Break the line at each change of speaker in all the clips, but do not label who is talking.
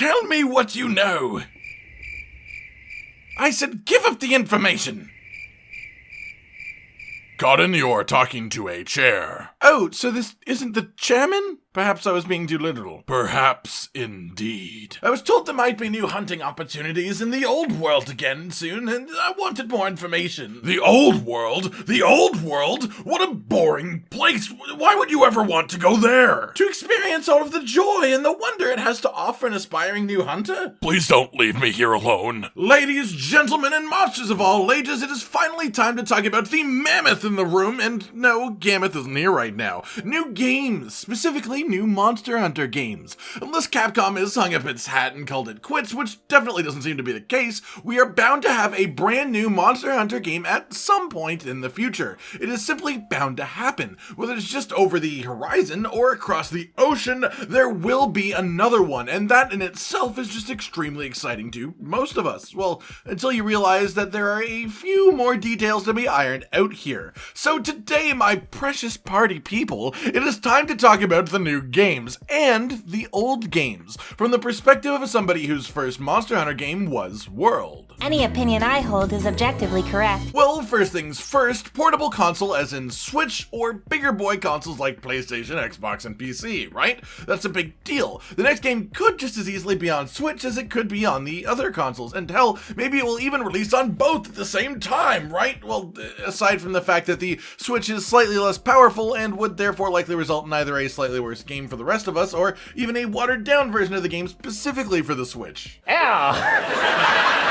Tell me what you know. I said give up the information. Cotton, you're talking to a chair. Oh, so this isn't the chairman? Perhaps I was being too literal. Perhaps indeed. I was told there might be new hunting opportunities in the old world again soon, and I wanted more information. The old world? The old world? What a boring place. Why would you ever want to go there? To experience all of the joy and the wonder it has to offer an aspiring new hunter? Please don't leave me here alone. Ladies, gentlemen, and monsters of all ages, it is finally time to talk about the mammoth in the room, and no, Gammoth isn't here right now. New games, specifically new Monster Hunter games. Unless Capcom has hung up its hat and called it quits, which definitely doesn't seem to be the case, we are bound to have a brand new Monster Hunter game at some point in the future. It is simply bound to happen. Whether it's just over the horizon or across the ocean, there will be another one, and that in itself is just extremely exciting to most of us. Well, until you realize that there are a few more details to be ironed out here. So today, my precious party people, it is time to talk about the new games and the old games from the perspective of somebody whose first Monster Hunter game was World.
Any opinion I hold is objectively correct.
Well, first things first, portable console as in Switch or bigger boy consoles like PlayStation, Xbox, and PC, right? That's a big deal. The next game could just as easily be on Switch as it could be on the other consoles, and hell, maybe it will even release on both at the same time, right? Well, aside from the fact that the Switch is slightly less powerful and would therefore likely result in either a slightly worse game for the rest of us or even a watered down version of the game specifically for the Switch.
Ow!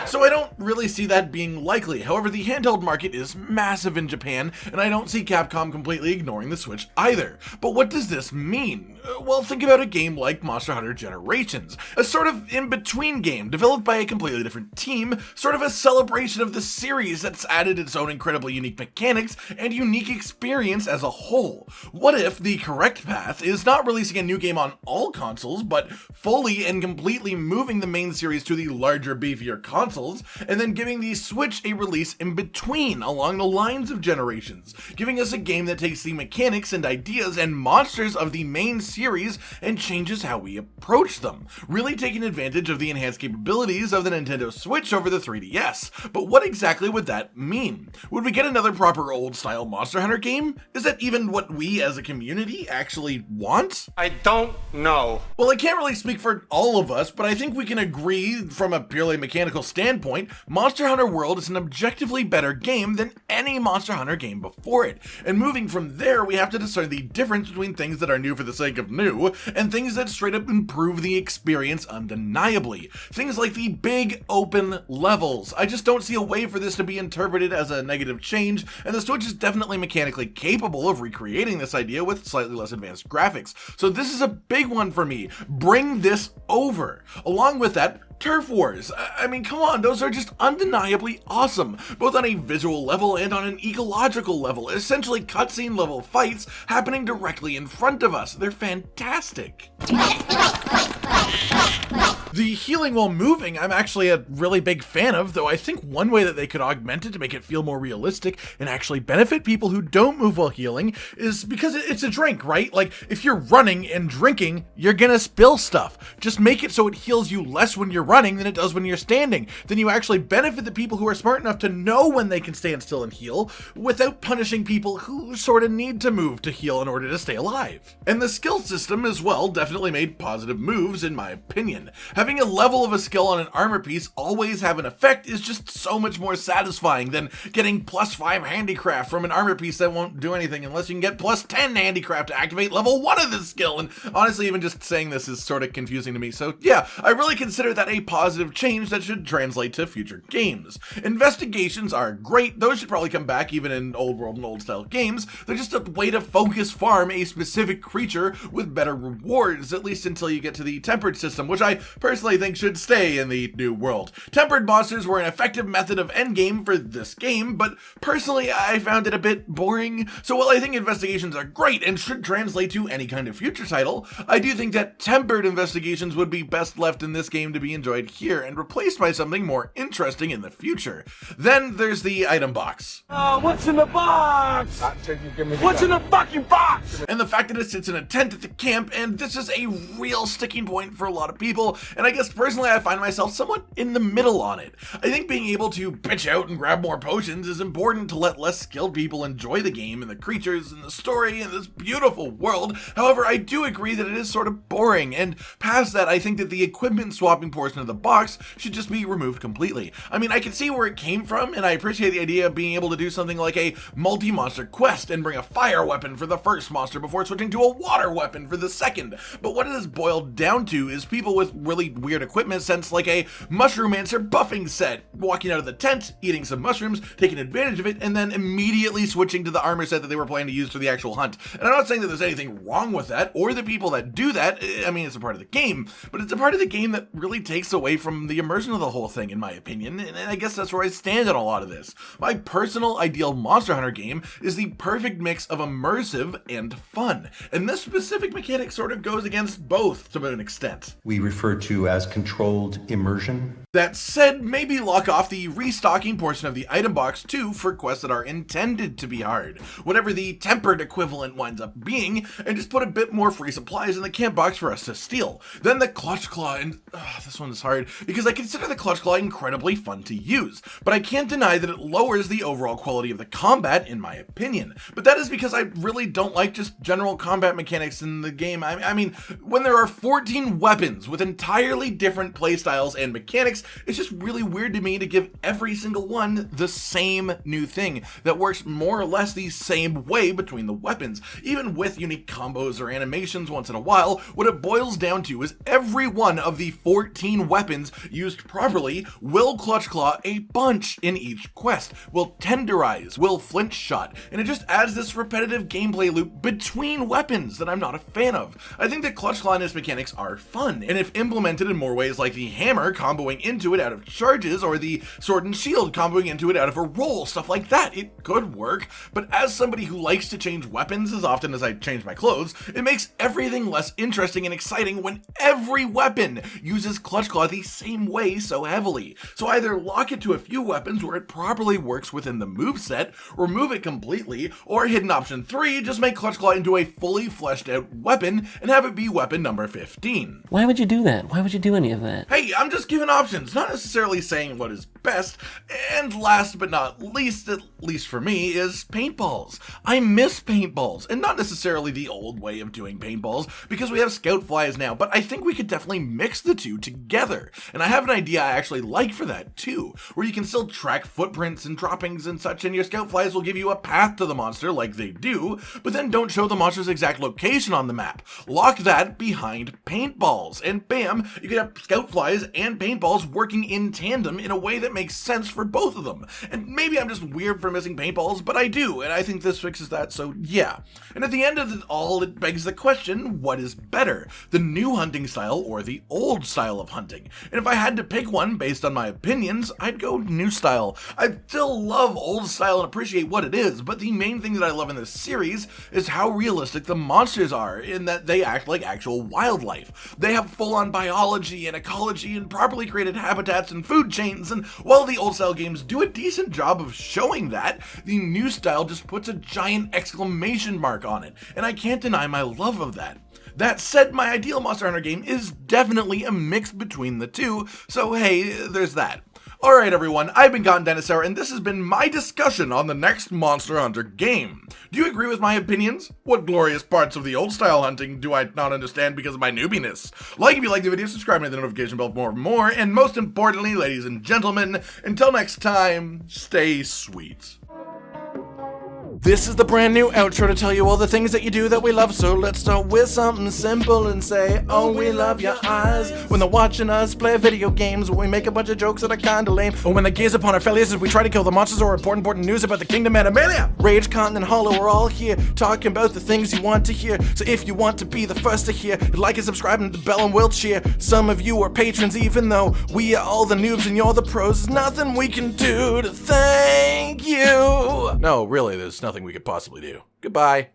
So I don't really see that being likely. However, the handheld market is massive in Japan, and I don't see Capcom completely ignoring the Switch either. But what does this mean? Well, think about a game like Monster Hunter Generations, a sort of in-between game developed by a completely different team, sort of a celebration of the series that's added its own incredibly unique mechanics and unique experience as a whole. What if the correct path is not releasing a new game on all consoles, but fully and completely moving the main series to the larger, beefier consoles, and then giving the Switch a release in between along the lines of Generations, giving us a game that takes the mechanics and ideas and monsters of the main series and changes how we approach them, really taking advantage of the enhanced capabilities of the Nintendo Switch over the 3DS. But what exactly would that mean? Would we get another proper old-style Monster Hunter game? Is that even what we as a community actually want?
I don't know.
Well, I can't really speak for all of us, but I think we can agree from a purely mechanical standpoint, Monster Hunter World is an objectively better game than any Monster Hunter game before it. And moving from there, we have to discern the difference between things that are new for the sake of new and things that straight up improve the experience undeniably. Things like the big open levels. I just don't see a way for this to be interpreted as a negative change, and the Switch is definitely mechanically capable of recreating this idea with slightly less advanced graphics. So this is a big one for me. Bring this over. Along with that, Turf Wars. I mean, come on, those are just undeniably awesome, both on a visual level and on an ecological level. Essentially cutscene level fights happening directly in front of us. They're fantastic. The healing while moving, I'm actually a really big fan of, though I think one way that they could augment it to make it feel more realistic and actually benefit people who don't move while healing is because it's a drink, right? Like, if you're running and drinking, you're gonna spill stuff. Just make it so it heals you less when you're running than it does when you're standing. Then you actually benefit the people who are smart enough to know when they can stand still and heal without punishing people who sort of need to move to heal in order to stay alive. And the skill system as well definitely made positive moves in my opinion. Having a level of a skill on an armor piece always have an effect is just so much more satisfying than getting +5 handicraft from an armor piece that won't do anything unless you can get +10 handicraft to activate level 1 of this skill. And honestly, even just saying this is sort of confusing to me. So yeah, I really consider that a positive change that should translate to future games. Investigations are great. Those should probably come back even in old world and old style games. They're just a way to focus farm a specific creature with better rewards, at least until you get to the tempered system, which I personally personally think should stay in the new world. Tempered monsters were an effective method of endgame for this game, but personally I found it a bit boring. So while I think investigations are great and should translate to any kind of future title, I do think that tempered investigations would be best left in this game to be enjoyed here and replaced by something more interesting in the future. Then there's the item box.
What's in the box? What's in the fucking box?
And the fact that it sits in a tent at the camp, and this is a real sticking point for a lot of people, and I guess personally I find myself somewhat in the middle on it. I think being able to bitch out and grab more potions is important to let less skilled people enjoy the game and the creatures and the story and this beautiful world. However, I do agree that it is sort of boring, and past that I think that the equipment swapping portion of the box should just be removed completely. I mean, I can see where it came from, and I appreciate the idea of being able to do something like a multi-monster quest and bring a fire weapon for the first monster before switching to a water weapon for the second. But what it has boiled down to is people with really weird equipment sense like a Mushromancer buffing set, walking out of the tent, eating some mushrooms, taking advantage of it, and then immediately switching to the armor set that they were planning to use for the actual hunt. And I'm not saying that there's anything wrong with that, or the people that do that. I mean, it's a part of the game, but it's a part of the game that really takes away from the immersion of the whole thing, in my opinion, and I guess that's where I stand on a lot of this. My personal ideal Monster Hunter game is the perfect mix of immersive and fun, and this specific mechanic sort of goes against both to an extent.
We refer to as controlled immersion.
That said, maybe lock off the restocking portion of the item box too for quests that are intended to be hard, whatever the tempered equivalent winds up being, and just put a bit more free supplies in the camp box for us to steal. Then the Clutch Claw, and this one is hard because I consider the Clutch Claw incredibly fun to use, but I can't deny that it lowers the overall quality of the combat in my opinion. But that is because I really don't like just general combat mechanics in the game. I mean, when there are 14 weapons with entirely different playstyles and mechanics, it's just really weird to me to give every single one the same new thing that works more or less the same way between the weapons. Even with unique combos or animations once in a while, what it boils down to is every one of the 14 weapons used properly will Clutch Claw a bunch in each quest, will tenderize, will flinch shot, and it just adds this repetitive gameplay loop between weapons that I'm not a fan of. I think that Clutch Claw and its mechanics are fun, and if implemented in more ways like the hammer comboing into it out of charges, or the sword and shield comboing into it out of a roll, stuff like that, it could work. But as somebody who likes to change weapons as often as I change my clothes, it makes everything less interesting and exciting when every weapon uses Clutch Claw the same way so heavily. So either lock it to a few weapons where it properly works within the moveset, remove it completely, or hidden option 3, just make Clutch Claw into a fully fleshed out weapon and have it be weapon number 15.
Why would you do that? Why would you do any of that?
Hey, I'm just giving options, not necessarily saying what is best. And last but not least, at least for me, is paintballs. I miss paintballs, and not necessarily the old way of doing paintballs, because we have scout flies now, but I think we could definitely mix the two together. And I have an idea I actually like for that too, where you can still track footprints and droppings and such, and your scout flies will give you a path to the monster like they do, but then don't show the monster's exact location on the map. Lock that behind paintballs, and bam, you can have scout flies and paintballs working in tandem in a way that makes sense for both of them. And maybe I'm just weird for missing paintballs, but I do, and I think this fixes that, so yeah. And at the end of it all, it begs the question, what is better, the new hunting style or the old style of hunting? And if I had to pick one based on my opinions, I'd go new style. I still love old style and appreciate what it is, but the main thing that I love in this series is how realistic the monsters are, in that they act like actual wildlife. They have full-on biology and ecology and properly created habitats and food chains, and while the old style games do a decent job of showing that, the new style just puts a giant exclamation mark on it, and I can't deny my love of that. That said, my ideal Monster Hunter game is definitely a mix between the two, so hey, there's that. Alright everyone, I've been Gotten Dinosaur, and this has been my discussion on the next Monster Hunter game. Do you agree with my opinions? What glorious parts of the old style hunting do I not understand because of my newbiness? Like if you like the video, subscribe and hit the notification bell for more, and most importantly, ladies and gentlemen, until next time, stay sweet. This is the brand new outro to tell you all the things that you do that we love. So let's start with something simple and say, oh, we love your eyes. When they're watching us play video games, when we make a bunch of jokes that are kinda lame, or when they gaze upon our failures as we try to kill the monsters or important news about the kingdom Animalia. Rage, Con, and Hollow are all here, talking about the things you want to hear. So if you want to be the first to hear, like and subscribe and the bell and we'll cheer. Some of you are patrons, even though we are all the noobs and you're the pros. There's nothing we can do to thank you. No, really, there's nothing we could possibly do. Goodbye.